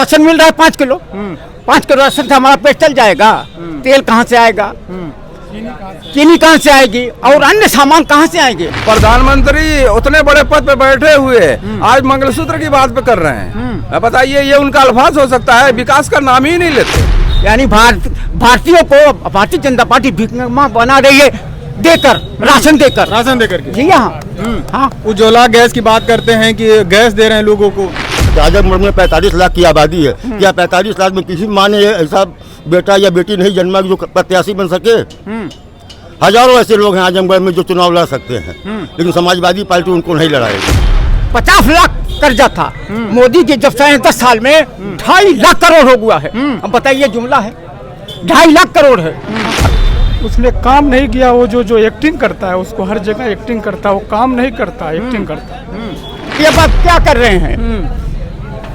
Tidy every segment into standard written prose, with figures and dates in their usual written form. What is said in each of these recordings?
Ration मिल रहा है 5 kilo, 5 kilo ration से हमारा पेट चल जाएगा? तेल कहाँ से आएगा, चीनी कहाँ से आएगी, और अन्य सामान कहाँ से आएंगे? प्रधानमंत्री उतने बड़े पद पे बैठे हुए आज मंगलसूत्र की बात पे कर रहे हैं। बताइए ये उनका अल्फाज हो सकता है? विकास का नाम ही नहीं लेते। यानी भारतीयों को भारतीय जनता पार्टी भिखमंगा बना रही है, देकर राशन देकर के। जी हाँ। उज्ज्वला गैस की बात करते हैं कि गैस दे रहे हैं लोगों को। आजमगढ़ में 45 लाख की आबादी है, क्या 45 लाख में किसी माँ ने ऐसा बेटा या बेटी नहीं जन्मा जो प्रत्याशी बन सके? हजारों ऐसे लोग हैं आजमगढ़ में जो चुनाव लड़ सकते हैं, लेकिन समाजवादी पार्टी उनको नहीं लड़ाएगी। 50 लाख कर्जा था मोदी के जब से 10 साल में 2.5 लाख करोड़ हो गया है। अब बताइए जुमला है, 2.5 लाख करोड़ है। उसने काम नहीं किया। वो जो एक्टिंग करता है, उसको हर जगह एक्टिंग करता है, वो काम नहीं करता, एक्टिंग करता है। ये बात क्या कर रहे हैं?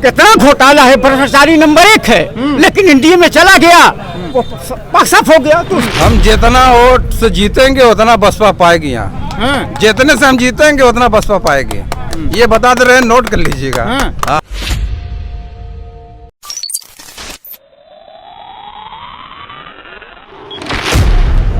कितना घोटाला है, भ्रष्टाचारी नंबर 1 है, लेकिन इंडिया में चला गया, वो साफ हो गया। तो हम जितना वोट से जीतेंगे उतना बसपा पाएगी यहाँ। जितने से हम जीतेंगे उतना बसपा पाएगी, ये बता दे रहे हैं, नोट कर लीजिएगा।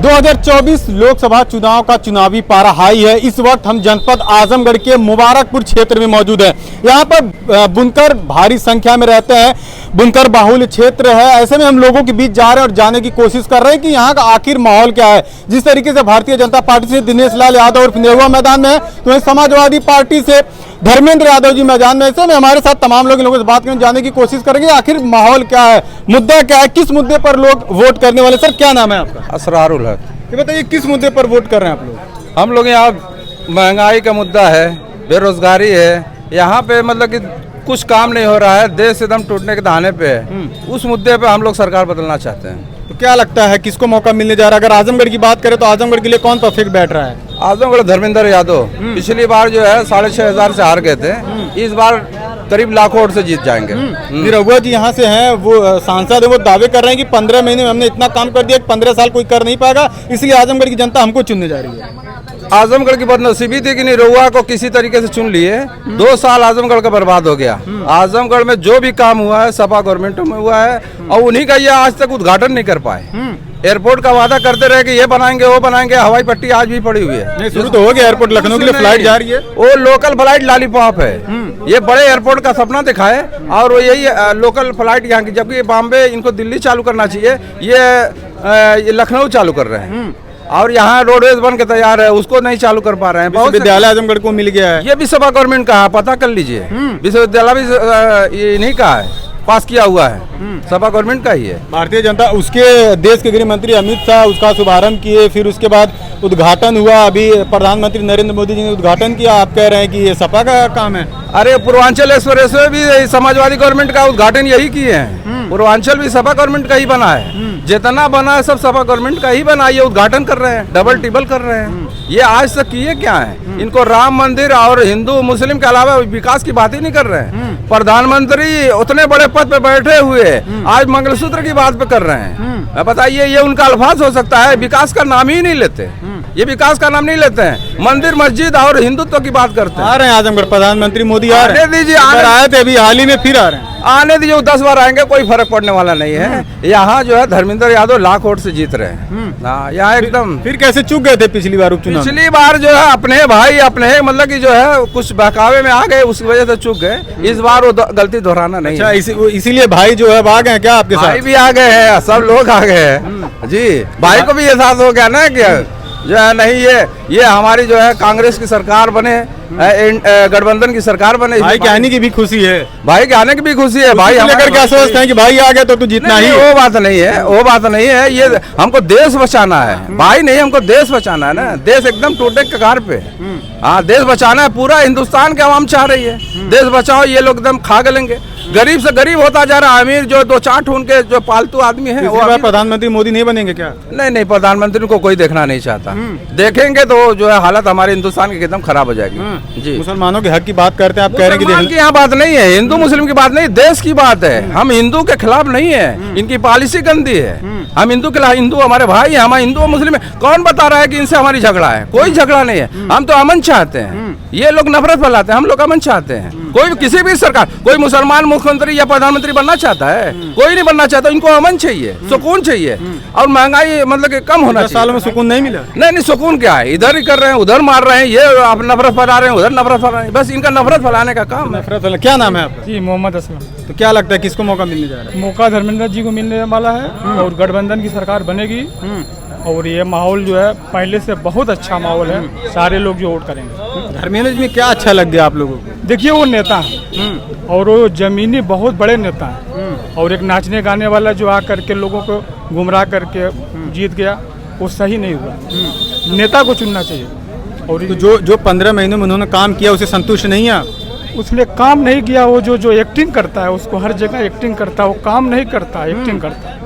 2024 लोकसभा चुनाव का चुनावी पारा हाई है। इस वक्त हम जनपद आजमगढ़ के मुबारकपुर क्षेत्र में मौजूद हैं। यहाँ पर बुनकर भारी संख्या में रहते हैं, बुनकर बाहुल्य क्षेत्र है। ऐसे में हम लोगों के बीच जा रहे हैं और जानने की कोशिश कर रहे हैं कि यहाँ का आखिर माहौल क्या है। जिस तरीके से भारतीय जनता पार्टी से दिनेश लाल यादव और निरहुआ मैदान में है, तो वहीं समाजवादी पार्टी से धर्मेंद्र यादव जी मैदान में। ऐसे में हमारे साथ तमाम लोगों से बात करने जानने की कोशिश करेंगे आखिर माहौल क्या है, मुद्दा क्या है, किस मुद्दे पर लोग वोट करने वाले। सर क्या नाम है आपका? असरारुल हक। ये बताइए किस मुद्दे पर वोट कर रहे हैं आप लोग? हम लोग यहाँ महंगाई का मुद्दा है, बेरोजगारी है, यहाँ पे मतलब कि कुछ काम नहीं हो रहा है, देश एकदम टूटने के दहाने पे है। उस मुद्दे पे हम लोग सरकार बदलना चाहते हैं। तो क्या लगता है किसको मौका मिलने जा रहा है? अगर आजमगढ़ की बात करें तो आजमगढ़ के लिए कौन परफेक्ट बैठ रहा है? आजमगढ़ धर्मेंद्र यादव पिछली बार जो है 6,500 से हार गए थे, इस बार करीब लाखों वोट से जीत जाएंगे। निरहुआ जी यहाँ से हैं, वो सांसद है, वो दावे कर रहे हैं कि 15 महीने में हमने इतना काम कर दिया कि 15 साल कोई कर नहीं पाएगा, इसलिए आजमगढ़ की जनता हमको चुनने जा रही है। आजमगढ़ की बदनसीबी थी कि निरहुआ को किसी तरीके से चुन लिए। 2 साल आजमगढ़ का बर्बाद हो गया। आजमगढ़ में जो भी काम हुआ है सपा गवर्नमेंट में हुआ है, और उन्हीं का ये आज तक उद्घाटन नहीं कर पाए। एयरपोर्ट का वादा करते रहे कि ये बनाएंगे वो बनाएंगे, हवाई पट्टी आज भी पड़ी हुई है। नहीं, शुरू तो हो गया, एयरपोर्ट लखनऊ के लिए फ्लाइट जा रही है। वो लोकल फ्लाइट लॉलीपॉप है। ये बड़े एयरपोर्ट का सपना दिखाए और वो यही लोकल फ्लाइट यहाँ की, जबकि बॉम्बे इनको दिल्ली चालू करना चाहिए, ये लखनऊ चालू कर रहे हैं। और यहाँ रोडवेज बन के तैयार है, उसको नहीं चालू कर पा रहे हैं। विश्वविद्यालय आजमगढ़ को मिल गया है, ये भी सपा गवर्नमेंट का है, पता कर लीजिए। विश्वविद्यालय भी इन्हीं का है, पास किया हुआ है, सपा गवर्नमेंट का ही है। भारतीय जनता उसके देश के गृह मंत्री अमित शाह उसका शुभारंभ किए, फिर उसके बाद उद्घाटन हुआ। अभी प्रधानमंत्री नरेंद्र मोदी जी ने उद्घाटन किया। आप कह रहे हैं कि ये सपा का काम है? अरे पूर्वांचल एक्सप्रेस वे भी समाजवादी गवर्नमेंट का उद्घाटन यही किए हैं। पूर्वांचल भी सपा गवर्नमेंट का ही बना है, जितना बना है सब सपा गवर्नमेंट का ही बना। ये उद्घाटन कर रहे हैं, डबल टिबल कर रहे हैं। ये आज तक किए क्या है? इनको राम मंदिर और हिंदू मुस्लिम के अलावा विकास की बात ही नहीं कर रहे हैं। प्रधानमंत्री उतने बड़े पद पे बैठे हुए आज मंगलसूत्र की बात पे कर रहे हैं। बताइए ये उनका अल्फाज हो सकता है? विकास का नाम ही नहीं लेते, ये विकास का नाम नहीं लेते हैं। मंदिर मस्जिद और हिंदुत्व की बात करते हैं। आ रहे हैं आजमगढ़ प्रधानमंत्री मोदी आ रहे हैं। दीजिए, आए थे अभी हाल ही में, फिर आ रहे हैं। आने दीजिए, 10 बार आएंगे, कोई फर्क पड़ने वाला नहीं है। यहाँ जो है धर्मेंद्र यादव लाख वोट से जीत रहे हैं। यहाँ एकदम फिर कैसे चूक गए थे पिछली बार उपचुनाव? पिछली बार जो है अपने भाई अपने मतलब कि जो है कुछ बहकावे में आ गए, उसकी वजह से चूक गए। इस बार वो गलती दोहराना नहीं। अच्छा, इसीलिए भाई जो है आ गए क्या आपके साथ? भाई भी आ गए हैं, सब लोग आ गए हैं जी। भाई को भी एहसास हो गया ना कि जो है नहीं ये हमारी जो है कांग्रेस की सरकार बने, गठबंधन की सरकार बने। भाई के आने की भी खुशी है, भाई के आने की भी खुशी है। भाई लेकर क्या सोचते हैं कि भाई आ गए तो तू जीतना ही? वो बात नहीं है, वो बात नहीं है। ये हमको देश बचाना है, भाई नहीं, हमको देश बचाना है ना। देश एकदम टूटे के कगार पे। हाँ, देश बचाना है, पूरा हिंदुस्तान के आवाम चाह रही है देश बचाओ। ये लोग एकदम खा गलेंगे, गरीब से गरीब होता जा रहा है। अमीर जो 2-4 उनके जो पालतू आदमी है वो प्रधानमंत्री मोदी नहीं बनेंगे क्या? नहीं, प्रधानमंत्री को कोई देखना नहीं चाहता। देखेंगे तो जो है हालत हमारे हिंदुस्तान की एकदम खराब हो जाएगी जी। मुसलमानों के हक की बात करते हैं, आप कह रहे हैं कि यहाँ बात नहीं है, हिंदू मुस्लिम की बात नहीं, देश की बात है। हम हिंदू के खिलाफ नहीं है, इनकी पॉलिसी गंदी है। हम हिंदू के खिलाफ, हिंदू हमारे भाई है, हम हिंदू और मुस्लिम। कौन बता रहा है कि इनसे हमारी झगड़ा है? कोई झगड़ा नहीं है। हम तो अमन चाहते हैं, ये लोग नफरत फैलाते हैं, हम लोग अमन चाहते हैं। कोई किसी भी सरकार, कोई मुसलमान मुख्यमंत्री या प्रधानमंत्री बनना चाहता है? कोई नहीं बनना चाहता। इनको अमन चाहिए, सुकून चाहिए और महंगाई मतलब कि कम होना चाहिए। सालों में सुकून नहीं मिला। नहीं, सुकून क्या है? इधर ही कर रहे हैं, उधर मार रहे हैं, ये आप नफरत फैला रहे हैं, उधर नफरत फैला रहे हैं। बस इनका नफरत फैलाने का काम है। नफरत वाला। क्या नाम है आपका? जी मोहम्मद असलम। तो क्या लगता है किसको मौका मिलने जा रहा है? मौका धर्मेंद्र जी को मिलने वाला है और गठबंधन की सरकार बनेगी और ये माहौल जो है पहले से बहुत अच्छा माहौल है, सारे लोग जो वोट करेंगे। धर्मेंद्र जी में क्या अच्छा लग गया आप लोगों को? देखिए वो नेता है और वो जमीनी बहुत बड़े नेता है और एक नाचने गाने वाला जो आ करके लोगों को गुमराह करके जीत गया, वो सही नहीं हुआ। नेता को चुनना चाहिए। और तो जो 15 महीनों में उन्होंने काम किया उसे संतुष्ट नहीं है आप? उसने काम नहीं किया। वो जो एक्टिंग करता है, उसको हर जगह एक्टिंग करता है, वो काम नहीं करता, एक्टिंग करता है।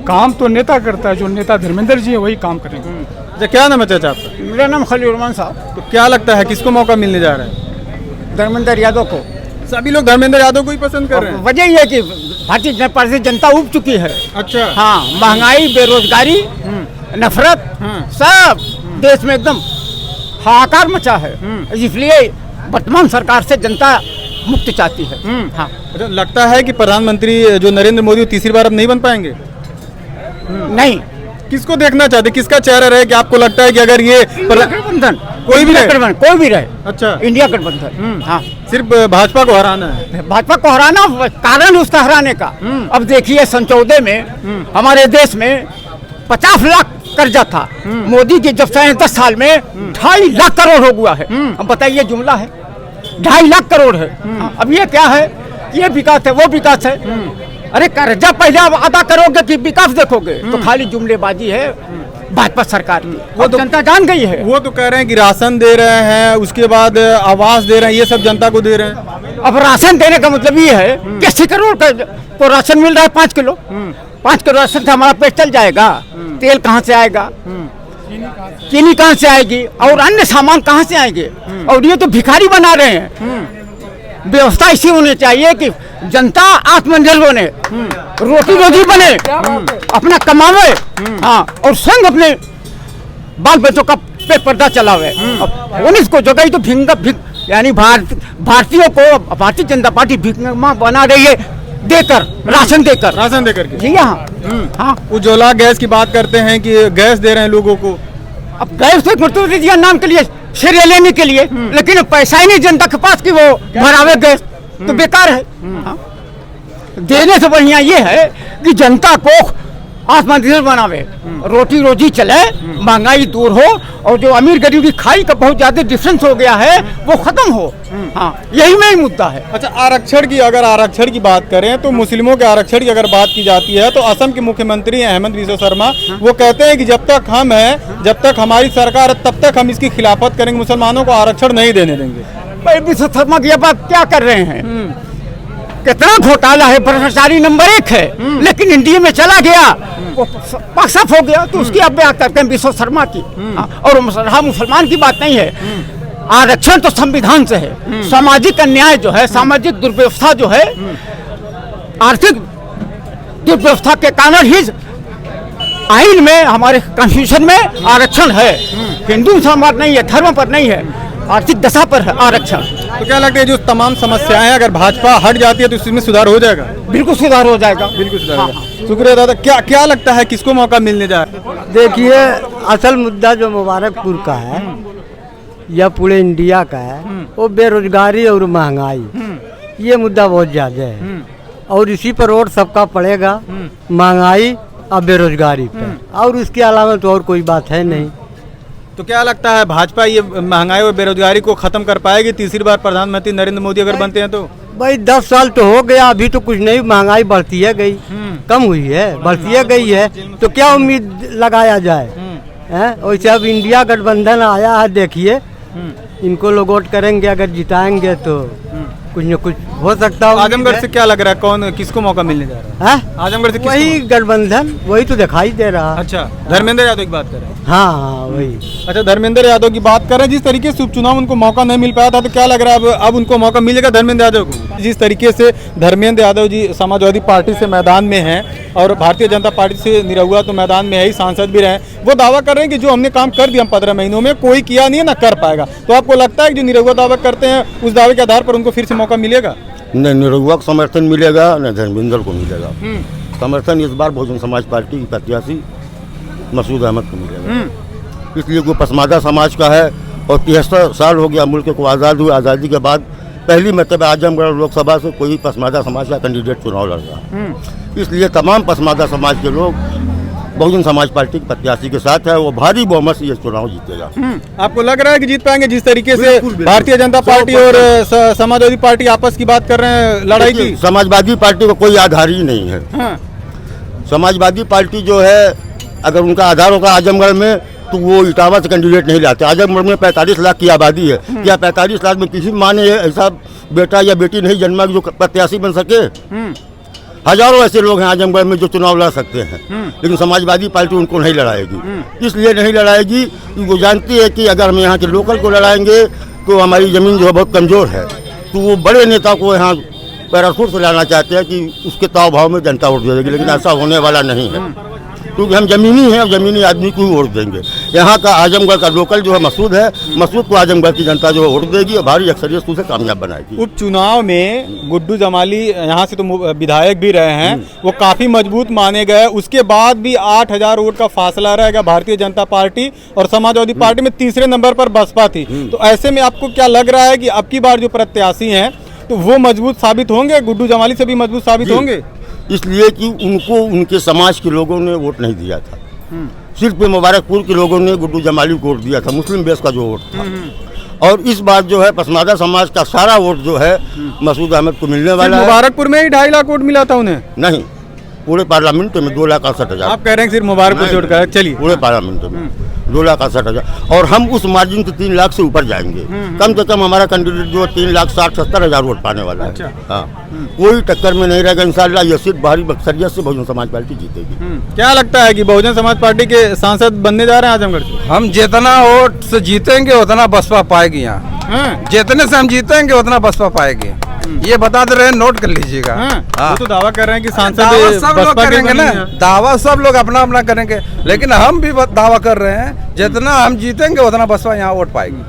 काम तो नेता करता है, जो नेता धर्मेंद्र जी है वही काम करेंगे। अच्छा, क्या नाम है चाचा आपका? मेरा नाम खलील रहमान साहब। तो क्या लगता है किसको मौका मिलने जा रहा है? धर्मेंद्र यादव को। सभी लोग धर्मेंद्र यादव को ही पसंद कर रहे हैं। वजह यह है कि भारतीय जनता पार्टी से जनता उब चुकी है। अच्छा। हाँ, महंगाई, बेरोजगारी, नफरत, सब देश में एकदम हाहाकार मचा है। इसलिए वर्तमान सरकार से जनता मुक्ति चाहती है। हाँ। अच्छा, लगता है कि प्रधानमंत्री जो नरेंद्र मोदी तीसरी बार अब नहीं बन पाएंगे? नहीं, किसको देखना चाहते, किसका चेहरा रहे कि आपको लगता है कि अगर ये गठबंधन कोई भी रहे? कोई भी रहे। अच्छा, इंडिया गठबंधन। हाँ, सिर्फ भाजपा को हराना है? भाजपा को हराना, कारण उसका हराने का। अब देखिए सन 14 में हमारे देश में 50 लाख कर्जा था। मोदी के जब से 10 साल में 2.5 लाख करोड़ हो गया है। अब बताइए, जुमला है, 2.5 लाख करोड़ है। अब ये क्या है? ये विकास है, वो विकास है। अरे कर्जा पहले आप अदा करोगे कि विकास देखोगे? तो खाली जुमलेबाजी है भाजपा सरकार की। वो तो जनता जान गई है। वो तो कह रहे हैं कि राशन दे रहे हैं, उसके बाद आवास दे रहे हैं, ये सब जनता को दे रहे हैं। अब राशन देने का मतलब ये है कि 80 करोड़ को राशन मिल रहा है, 5 किलो। 5 किलो राशन से हमारा पेट चल जाएगा? तेल कहाँ से आएगा? चीनी कहाँ से आएगी? और अन्य सामान कहाँ से आएंगे? और ये तो भिखारी बना रहे हैं। व्यवस्था ऐसी होनी चाहिए कि जनता आत्मनिर्भर बने, रोटी रोजी बने, अपना कमावे, हाँ, और संग अपने बाल बच्चों का पे पर्दा चलावे। उन्नीस को जगह तो यानी भारतीयों को भारतीय जनता पार्टी भिखमा बना रही है, देकर राशन देकर के। जी हाँ। हाँ, उज्ज्वला गैस की बात करते हैं कि गैस दे रहे हैं लोगों को। अब गैस तो मतलब दिया नाम के लिए, श्रेय लेने के लिए, लेकिन पैसा ही नहीं जनता के पास कि वो भरावे गैस, तो बेकार है। हाँ? देने से बढ़िया ये है कि जनता को आत्मनिर्भर बनावे, रोटी रोजी चले, महंगाई दूर हो और जो अमीर गरीब की खाई का बहुत ज्यादा डिफरेंस हो गया है वो खत्म हो। हाँ, यही मेन मुद्दा है। अच्छा, अगर आरक्षण की बात करें तो मुस्लिमों के आरक्षण की अगर बात की जाती है तो असम के मुख्यमंत्री हेमंत बिस्वा शर्मा वो कहते हैं कि जब तक हम हैं, जब तक हमारी सरकार है, तब तक हम इसकी खिलाफत करेंगे, मुसलमानों को आरक्षण नहीं देने देंगे। भाई बिस्वा शर्मा की बात क्या कर रहे हैं? कितना घोटाला है, भ्रष्टाचारी नंबर 1 है, लेकिन इंडिया में चला गया, वो साफ हो गया। तो उसकी आप बात करते हैं बिस्वा शर्मा की। और मुसलमान की बात नहीं है। आरक्षण तो संविधान से है। सामाजिक अन्याय जो है, सामाजिक दुर्व्यवस्था जो है, आर्थिक दुर्व्यवस्था के कारण ही आइन में, हमारे कॉन्स्टिट्यूशन में आरक्षण है। हिंदू मुसलमान नहीं है, धर्म पर नहीं है, आर्थिक दशा पर है आरक्षण। तो क्या लगता है जो तमाम समस्याएं हैं अगर भाजपा हट जाती है तो इसमें सुधार हो जाएगा? बिल्कुल सुधार हो जाएगा। बिल्कुल सुधार हो जाएगा। शुक्रिया दादा। क्या लगता है किसको मौका मिलने जा रहा है? देखिए, असल मुद्दा जो मुबारकपुर का है या पूरे इंडिया का है, वो बेरोजगारी और महंगाई, ये मुद्दा बहुत ज़्यादा है और इसी पर वोट सबका पड़ेगा, महंगाई और बेरोजगारी पर, और उसके अलावा तो और कोई बात है नहीं। तो क्या लगता है भाजपा ये महंगाई और बेरोजगारी को खत्म कर पाएगी तीसरी बार प्रधानमंत्री नरेंद्र मोदी अगर बनते हैं तो? भाई 10 साल तो हो गया, अभी तो कुछ नहीं, महंगाई बढ़ती है गई, कम हुई है, बढ़ती है गई है, तो क्या उम्मीद लगाया जाए? वैसे अब इंडिया गठबंधन आया है, देखिए इनको लोग वोट करेंगे, अगर जिताएंगे तो कुछ न कुछ हो सकता है। आजमगढ़ से क्या लग रहा है, कौन किसको मौका मिलने जा रहा है? है आजमगढ़ से किसको? वही गठबंधन, वही तो दिखाई दे रहा है। अच्छा, धर्मेंद्र यादव की बात कर रहे हैं। हाँ वही। अच्छा, धर्मेंद्र यादव की बात कर रहे हैं। जिस तरीके से उपचुनाव उनको मौका नहीं मिल पाया था, तो क्या लग रहा है अब उनको मौका मिलेगा धर्मेंद्र यादव को? जिस तरीके से धर्मेंद्र यादव जी समाजवादी पार्टी से मैदान में हैं और भारतीय जनता पार्टी से निरहुआ तो मैदान में है ही, सांसद भी रहे, वो दावा कर रहे हैं कि जो हमने काम कर दिया हम 15 महीनों में, कोई किया नहीं है ना कर पाएगा। तो आपको लगता है कि जो निरहुआ दावा करते हैं उस दावे के आधार पर उनको फिर से मौका मिलेगा? न निरहुआ को समर्थन मिलेगा न धर्मेंद्र को मिलेगा। समर्थन इस बार बहुजन समाज पार्टी की प्रत्याशी मसूद अहमद को मिलेगा। इसलिए कोई पसमादा समाज का है और 73 साल हो गया मुल्क को आज़ाद हुए। आज़ादी के बाद पहली मरतबा आजमगढ़ लोकसभा से कोई पसमादा समाज का कैंडिडेट चुनाव लड़ रहा। इसलिए तमाम पसमादा समाज के लोग बहुजन समाज पार्टी के प्रत्याशी के साथ है। वो भारी बहुमत से ये चुनाव जीतेगा। आपको लग रहा है कि जीत पाएंगे? जिस तरीके से बिल्कुल। भारतीय जनता पार्टी और समाजवादी पार्टी आपस की बात कर रहे हैं लड़ाई की। समाजवादी पार्टी का कोई आधार ही नहीं है। हाँ। समाजवादी पार्टी जो है अगर उनका आधार होगा आजमगढ़ में तो वो इटावा से कैंडिडेट नहीं लाते। आजमगढ़ में 45 लाख की आबादी है। क्या 45 लाख में किसी माँ ने ऐसा बेटा या बेटी नहीं जन्मा जो प्रत्याशी बन सके? हजारों ऐसे लोग हैं आजमगढ़ में जो चुनाव लड़ सकते हैं, लेकिन समाजवादी पार्टी उनको नहीं लड़ाएगी। इसलिए नहीं लड़ाएगी कि वो जानती है कि अगर हम यहाँ के लोकल को लड़ाएंगे तो हमारी ज़मीन जो है बहुत कमज़ोर है। तो वो बड़े नेता को यहाँ पैराशूट से लाना चाहते हैं कि उसके ताव भाव में जनता वोट दे देगी, लेकिन ऐसा होने वाला नहीं है। क्योंकि हम जमीनी हैं और जमीनी आदमी को ही वोट देंगे। यहाँ का आजमगढ़ का लोकल जो है मसूद है, मसूद को आजमगढ़ की जनता जो है वोट देगी और भारी अक्सरियत से उसे कामयाब बनाएगी। उपचुनाव में गुड्डू जमाली यहाँ से तो विधायक भी रहे हैं, वो काफी मजबूत माने गए। उसके बाद भी 8000 वोट का फासला रहेगा भारतीय जनता पार्टी और समाजवादी पार्टी में तीसरे नंबर पर बसपा थी। तो ऐसे में आपको क्या लग रहा है कि अब की बार जो प्रत्याशी हैं तो वो मजबूत साबित होंगे, गुड्डू जमाली से भी मजबूत साबित होंगे? इसलिए कि उनको उनके समाज के लोगों ने वोट नहीं दिया था। सिर्फ मुबारकपुर के लोगों ने गुड्डू जमाली को वोट दिया था, मुस्लिम बेस का जो वोट था। और इस बार जो है पसमादा समाज का सारा वोट जो है मसूद अहमद को मिलने वाला है। मुबारकपुर में ही 2.5 लाख वोट मिला था उन्हें? नहीं, पूरे पार्लियामेंट में 2,61,000। आप कह रहे हैं सिर्फ मुबारकपुर छोड़कर? चलिए, पूरे पार्लियामेंट में 2,61,000 और हम उस मार्जिन से 3 लाख से ऊपर जाएंगे। कम से कम हमारा कैंडिडेट जो 3,60,70,000 वोट पाने वाला है। हाँ, कोई टक्कर में नहीं रहेगा इंशाल्लाह। ये सीट भारी अक्सरियत से बहुजन समाज पार्टी जीतेगी। क्या लगता है कि बहुजन समाज पार्टी के सांसद बनने जा रहे हैं आजमगढ़ से? हम जितना वोट से जीतेंगे उतना बसपा पाएगी यहाँ। जितने से हम जीतेंगे उतना बसपा पाएगी। ये बता दे रहे हैं, नोट कर लीजिएगा। वो तो दावा कर रहे हैं कि सांसद दावा सब लोग बसपा के करेंगे ना, बनेंगे। दावा सब लोग अपना अपना करेंगे, लेकिन हम भी दावा कर रहे हैं जितना हम जीतेंगे उतना बसपा यहाँ वोट पाएगी।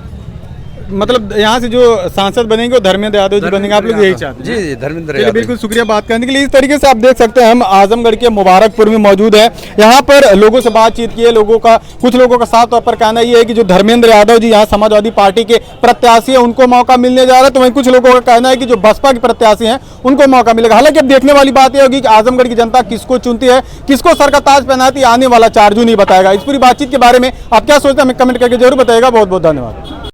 मतलब यहाँ से जो सांसद बनेंगे वो धर्मेंद्र यादव जी बनेंगे, आप लोग यही चाहते हैं? जी, धर्मेंद्र चलिए, यादव। बिल्कुल शुक्रिया बात करने के लिए। इस तरीके से आप देख सकते हैं हम आजमगढ़ के मुबारकपुर में मौजूद है। यहाँ पर लोगों से बातचीत की है। कुछ लोगों का साफ तौर पर कहना ये है कि जो धर्मेंद्र यादव जी यहाँ समाजवादी पार्टी के प्रत्याशी हैं उनको मौका मिलने जा रहा है, तो वहीं कुछ लोगों का कहना है कि जो बसपा के प्रत्याशी हैं उनको मौका मिलेगा। हालांकि अब देखने वाली बात यह होगी कि आजमगढ़ की जनता किसको चुनती है, किसको सर का ताज पहनाती है, आने वाला 4 जून ही बताएगा। इस पूरी बातचीत के बारे में आप क्या सोचते हैं हमें कमेंट करके जरूर बताइएगा। बहुत बहुत धन्यवाद।